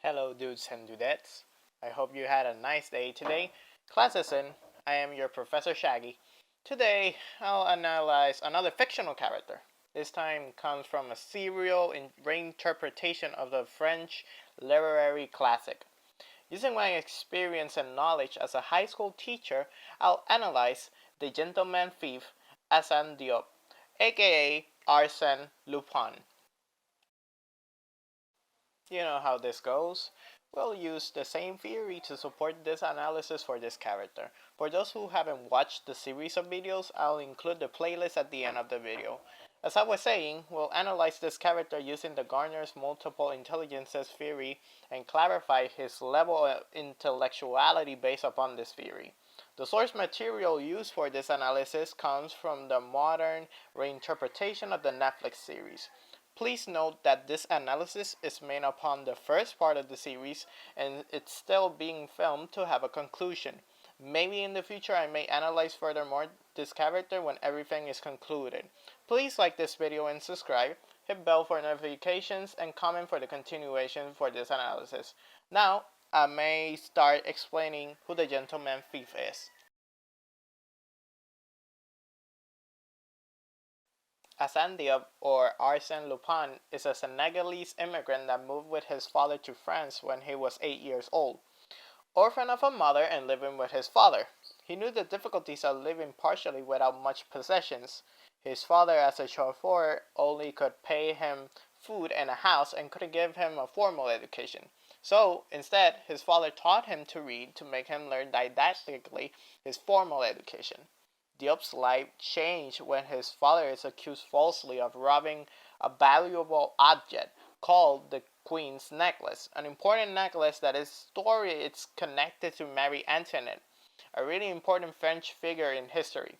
Hello dudes and dudettes. I hope you had a nice day today. Class is in. I am your Professor Shaggy. Today I'll analyze another fictional character. This time comes from a serial reinterpretation of the French literary classic. Using my experience and knowledge as a high school teacher, I'll analyze the gentleman thief Assane Diop, aka Arsène Lupin. You know how this goes. We'll use the same theory to support this analysis for this character. For those who haven't watched the series of videos, I'll include the playlist at the end of the video. As I was saying, we'll analyze this character using the Gardner's multiple intelligences theory and clarify his level of intellectuality based upon this theory. The source material used for this analysis comes from the modern reinterpretation of the Netflix series. Please note that this analysis is made upon the first part of the series and it's still being filmed to have a conclusion. Maybe in the future I may analyze furthermore this character when everything is concluded. Please like this video and subscribe, hit bell for notifications, and comment for the continuation for this analysis. Now, I may start explaining who the gentleman thief is. Assane Diop, or Arsène Lupin, is a Senegalese immigrant that moved with his father to France when he was 8 years old. Orphan of a mother and living with his father, he knew the difficulties of living partially without much possessions. His father, as a chauffeur, only could pay him food and a house and couldn't give him a formal education. So, instead, his father taught him to read to make him learn didactically his formal education. Diop's life changed when his father is accused falsely of robbing a valuable object called the Queen's Necklace, an important necklace that is story it's connected to Marie Antoinette, a really important French figure in history.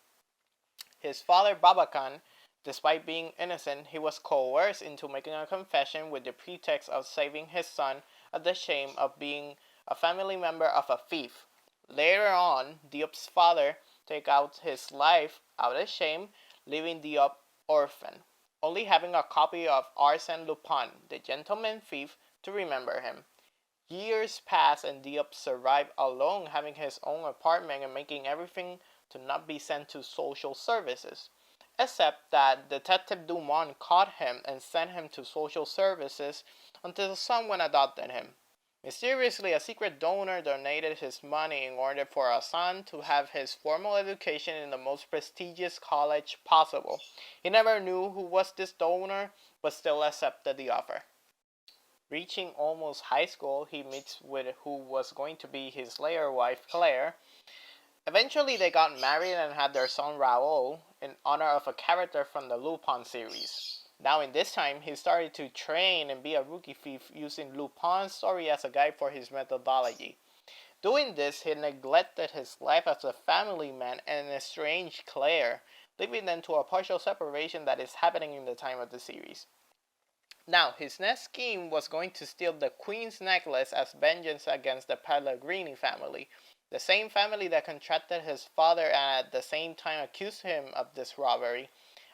His father Babacan, despite being innocent, he was coerced into making a confession with the pretext of saving his son of the shame of being a family member of a thief. Later on, Diop's father take out his life out of shame, leaving Diop orphan, only having a copy of Arsène Lupin, the gentleman thief, to remember him. Years pass and Diop survived alone, having his own apartment and making everything to not be sent to social services. Except that Detective Dumont caught him and sent him to social services until someone adopted him. Mysteriously, a secret donor donated his money in order for Assane to have his formal education in the most prestigious college possible. He never knew who was this donor, but still accepted the offer. Reaching almost high school, he meets with who was going to be his later wife, Claire. Eventually, they got married and had their son Raoul in honor of a character from the Lupin series. Now in this time, he started to train and be a rookie thief using Lupin's story as a guide for his methodology. Doing this, he neglected his life as a family man and estranged Claire, leaving them to a partial separation that is happening in the time of the series. Now, his next scheme was going to steal the Queen's Necklace as vengeance against the Pellegrini family, the same family that contracted his father and at the same time accused him of this robbery.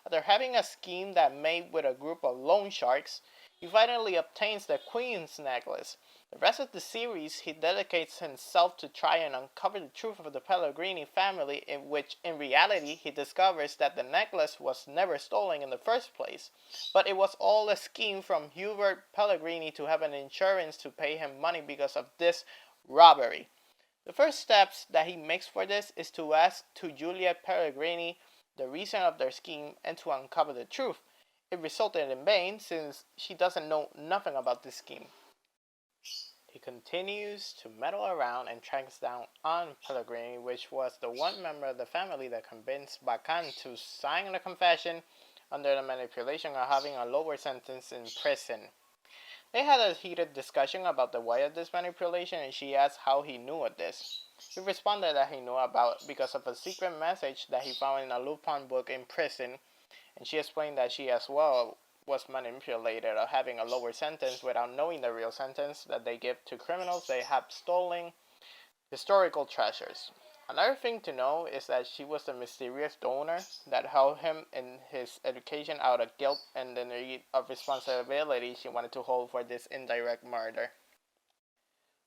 After having a scheme that made with a group of loan sharks, he finally obtains the Queen's Necklace. The rest of the series, he dedicates himself to try and uncover the truth of the Pellegrini family, in which in reality he discovers that the necklace was never stolen in the first place, but it was all a scheme from Hubert Pellegrini to have an insurance to pay him money because of this robbery. The first steps that he makes for this is to ask to Juliette Pellegrini the reason of their scheme and to uncover the truth. It resulted in vain since she doesn't know nothing about this scheme. He continues to meddle around and tracks down Anne Pellegrini, which was the one member of the family that convinced Bacan to sign the confession under the manipulation of having a lower sentence in prison. They had a heated discussion about the why of this manipulation, and she asked how he knew of this. He responded that he knew about because of a secret message that he found in a Lupin book in prison, and she explained that she as well was manipulated of having a lower sentence without knowing the real sentence that they give to criminals they have stolen historical treasures. Another thing to know is that she was the mysterious donor that helped him in his education out of guilt and the need of responsibility she wanted to hold for this indirect murder.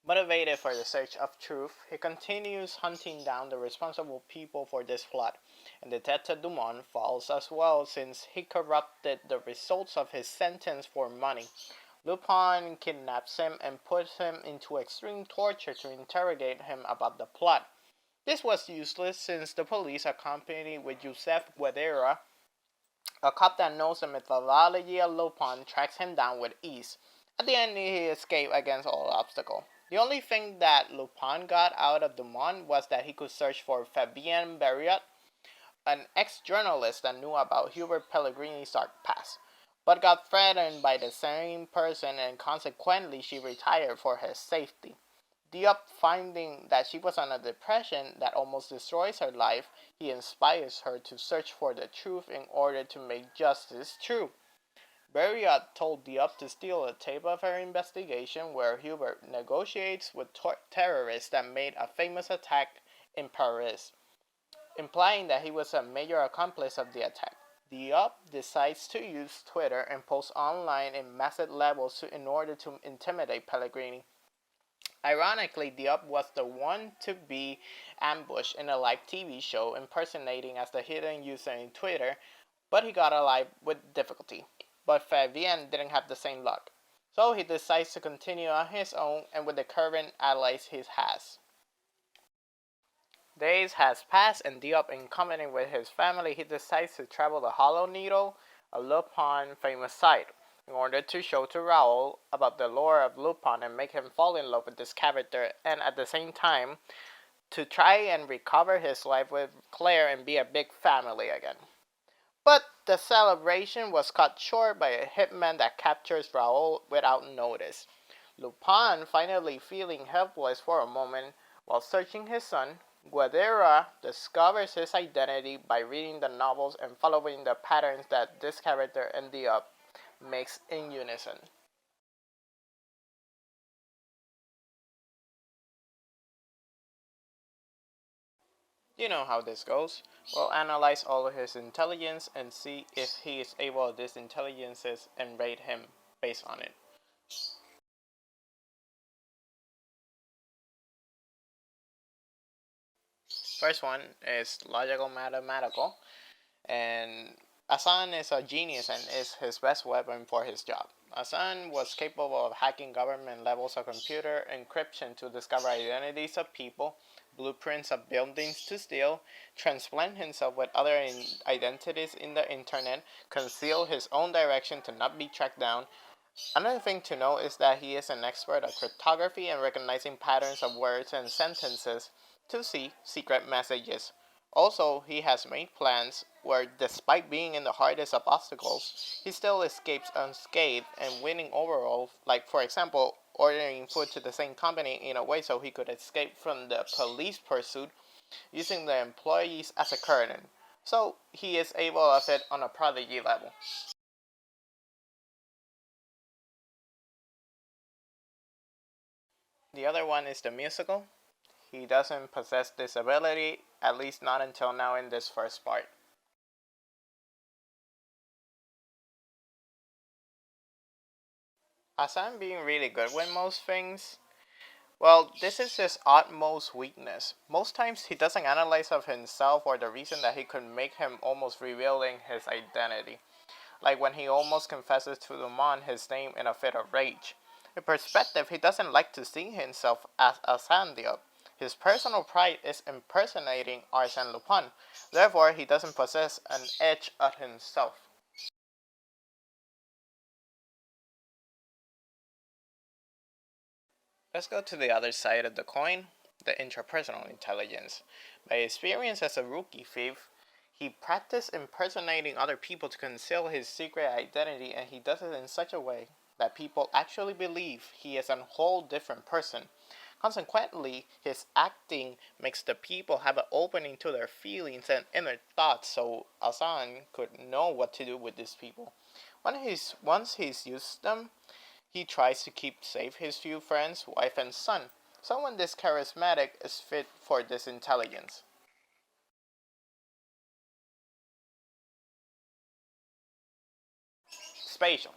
Motivated for the search of truth, he continues hunting down the responsible people for this plot, and Detective Dumont falls as well since he corrupted the results of his sentence for money. Lupin kidnaps him and puts him into extreme torture to interrogate him about the plot. This was useless since the police, accompanied with Joseph Guedera, a cop that knows the methodology of Lupin, tracks him down with ease. At the end, he escaped against all obstacles. The only thing that Lupin got out of Dumont was that he could search for Fabienne Berriot, an ex-journalist that knew about Hubert Pellegrini's dark past, but got threatened by the same person and consequently she retired for his safety. Diop, finding that she was on a depression that almost destroys her life, he inspires her to search for the truth in order to make justice true. Berriot told Diop to steal a tape of her investigation where Hubert negotiates with terrorists that made a famous attack in Paris, implying that he was a major accomplice of the attack. Diop decides to use Twitter and post online in massive levels in order to intimidate Pellegrini. Ironically, Diop was the one to be ambushed in a live TV show impersonating as the hidden user in Twitter, but he got alive with difficulty. But Fabienne didn't have the same luck, so he decides to continue on his own and with the current allies he has. Days has passed and Diop, in company with his family, he decides to travel the Hollow Needle, a Lupin famous site, in order to show to Raoul about the lore of Lupin and make him fall in love with this character, and at the same time to try and recover his life with Claire and be a big family again. But the celebration was cut short by a hitman that captures Raoul without notice. Lupin, finally feeling helpless for a moment while searching his son, Guedera discovers his identity by reading the novels and following the patterns that this character and Diop makes in unison. You know how this goes. We'll analyze all of his intelligence and see if he is able to these intelligences and rate him based on it. First one is logical mathematical, and Assane is a genius and is his best weapon for his job. Assane was capable of hacking government levels of computer encryption to discover identities of people, blueprints of buildings to steal, transplant himself with other identities in the internet, conceal his own direction to not be tracked down. Another thing to note is that he is an expert at cryptography and recognizing patterns of words and sentences to see secret messages. Also, he has made plans where, despite being in the hardest of obstacles, he still escapes unscathed and winning overall, like, for example, ordering food to the same company in a way so he could escape from the police pursuit using the employees as a curtain. So, he is able of it on a prodigy level. The other one is the musical. He doesn't possess this ability, at least not until now in this first part. Assam being really good with most things, well, this is his utmost weakness. Most times he doesn't analyze of himself or the reason that he could make him almost revealing his identity. Like when he almost confesses to Dumont his name in a fit of rage. In perspective, he doesn't like to see himself as Assane Diop. His personal pride is impersonating Arsène Lupin. Therefore, he doesn't possess an edge at himself. Let's go to the other side of the coin, the intrapersonal intelligence. By experience as a rookie thief, he practiced impersonating other people to conceal his secret identity, and he does it in such a way that people actually believe he is a whole different person. Consequently, his acting makes the people have an opening to their feelings and inner thoughts so Assane could know what to do with these people. Once he's used them, he tries to keep safe his few friends, wife and son. Someone this charismatic is fit for this intelligence. Spatial.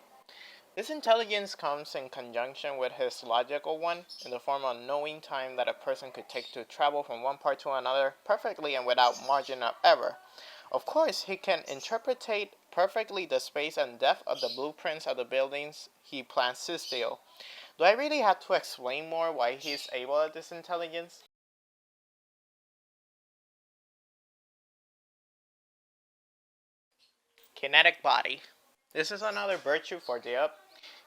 This intelligence comes in conjunction with his logical one, in the form of knowing time that a person could take to travel from one part to another perfectly and without margin of error. Of course, he can interpretate perfectly the space and depth of the blueprints of the buildings he plans to steal. Do I really have to explain more why he's able at this intelligence? Kinetic body. This is another virtue for Diop.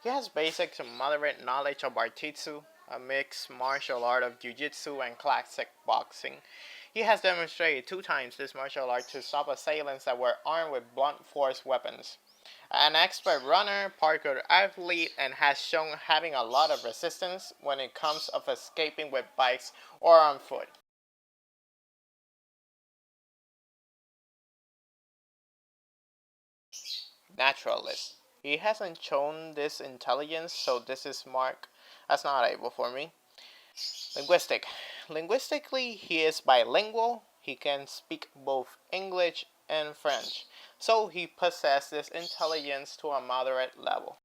He has basic to moderate knowledge of Bartitsu, a mixed martial art of jiu-jitsu and classic boxing. He has demonstrated 2 times this martial art to stop assailants that were armed with blunt force weapons. An expert runner, parkour athlete, and has shown having a lot of resistance when it comes of escaping with bikes or on foot. Naturalist. He hasn't shown this intelligence, so this is marked as not able for me. Linguistic. Linguistically, he is bilingual. He can speak both English and French, so he possesses intelligence to a moderate level.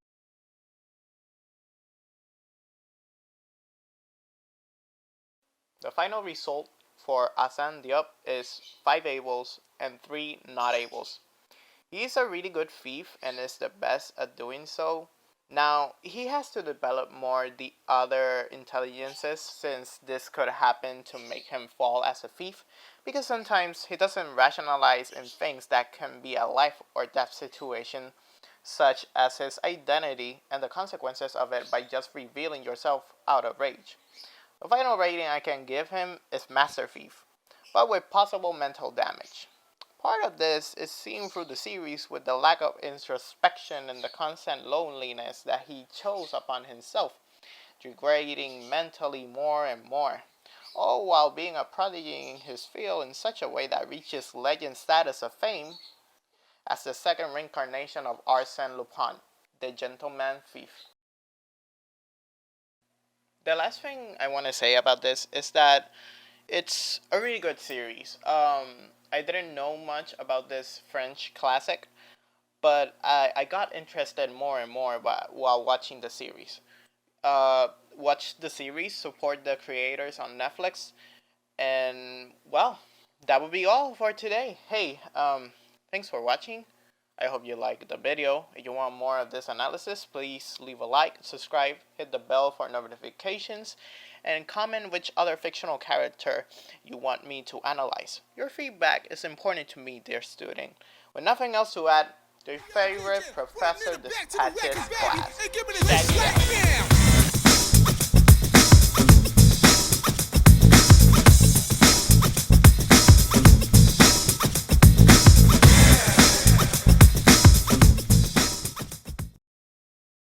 The final result for Assane Diop is 5 ables and 3 not ables. He is a really good thief and is the best at doing so. Now, he has to develop more the other intelligences since this could happen to make him fall as a thief because sometimes he doesn't rationalize in things that can be a life or death situation such as his identity and the consequences of it by just revealing yourself out of rage. The final rating I can give him is Master Thief, but with possible mental damage. Part of this is seen through the series with the lack of introspection and the constant loneliness that he chose upon himself, degrading mentally more and more, all while being a prodigy in his field in such a way that reaches legend status of fame as the second reincarnation of Arsène Lupin, the gentleman thief. The last thing I want to say about this is that it's a really good series. I didn't know much about this French classic, but I got interested more and more while watching the series. Watch the series, support the creators on Netflix, and well, that would be all for today. Hey, thanks for watching. I hope you liked the video. If you want more of this analysis, please leave a like, subscribe, hit the bell for notifications, and comment which other fictional character you want me to analyze. Your feedback is important to me, dear student. With nothing else to add, your favorite professor dispatches class. Check it out.